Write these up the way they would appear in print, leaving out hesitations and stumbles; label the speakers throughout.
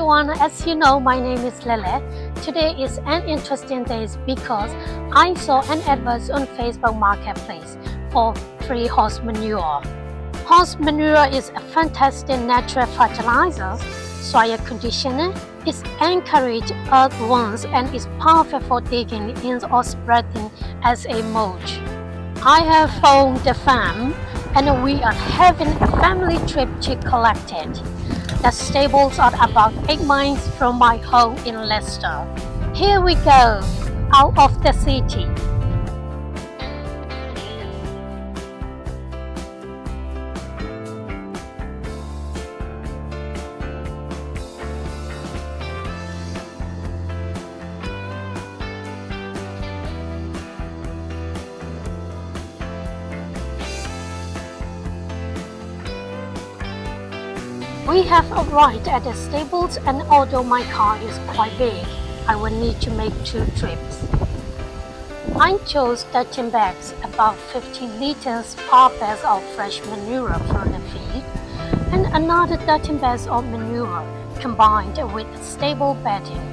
Speaker 1: everyone, as you know, my name is Lae Lae. Today is an interesting day because I saw an advert on Facebook Marketplace for free horse manure. Horse manure is a fantastic natural fertilizer, soil conditioner, it encourages earthworms and is perfect for digging in or spreading as a mulch. I have found the farm and we are having a family trip to collect it. The stables are about 8 miles from my home in Leicester. Here we go, out of the city. We have arrived at the stables, and although my car is quite big, I will need to make 2 trips. I chose 13 bags, about 15 liters per bag of fresh manure from the field, and another 13 bags of manure combined with stable bedding.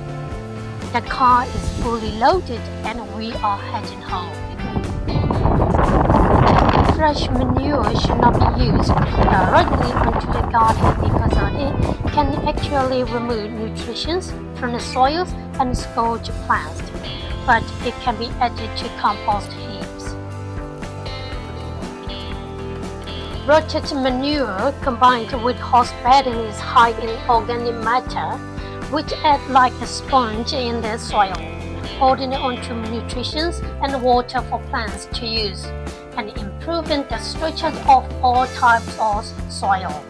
Speaker 1: The car is fully loaded and we are heading home. Fresh manure should not be used directly into the garden because it can actually remove nutrition from the soils and scorch plants, but it can be added to compost heaps. Rotted manure combined with horse bedding is high in organic matter, which act like a sponge in the soil, holding onto nutrition and water for plants to use, and improving the structure of all types of soil.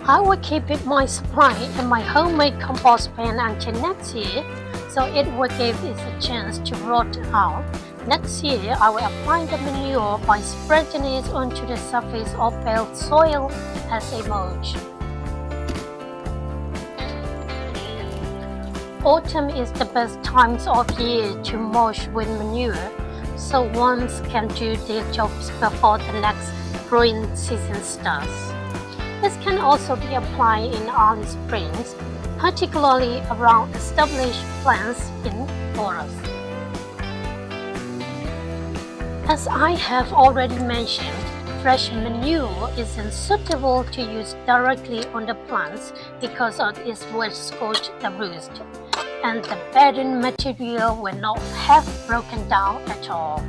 Speaker 1: I will keep it my supply in my homemade compost bin until next year, so it will give it a chance to rot out. Next year, I will apply the manure by spreading it onto the surface of bare soil as a mulch. Autumn is the best time of year to mulch with manure, so worms can do their jobs before the next growing season starts. This can also be applied in early springs, particularly around established plants in forests. As I have already mentioned, fresh manure isn't suitable to use directly on the plants because it will scorch the roots, and the bedding material will not have broken down at all.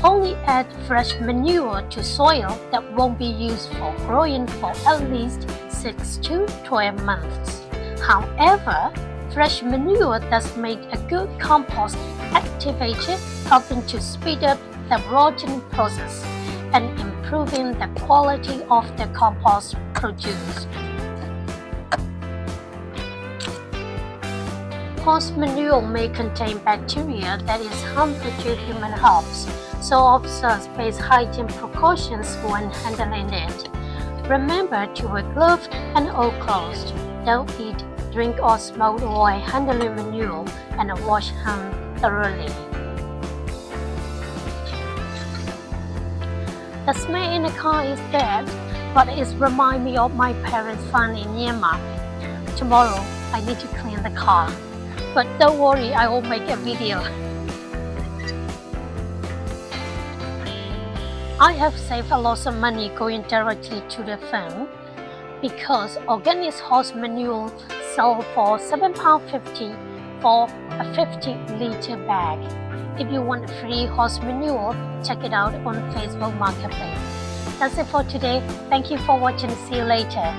Speaker 1: Only add fresh manure to soil that won't be used for growing for at least 6 to 12 months. However, fresh manure does make a good compost activator, helping to speed up the rotting process and improving the quality of the compost produced. Horse manure may contain bacteria that is harmful to human health, so observe base hygiene precautions when handling it. Remember to wear gloves and all clothes. Don't eat, drink or smoke while handling manure, and wash hands thoroughly. The smell in the car is bad, but it reminds me of my parents' farm in Myanmar. Tomorrow, I need to clean the car. But don't worry, I will make a video. I have saved a lot of money going directly to the farm because organic horse manure sells for £7.50 for a 50-liter bag. If you want free horse manure, check it out on Facebook Marketplace. That's it for today. Thank you for watching. See you later.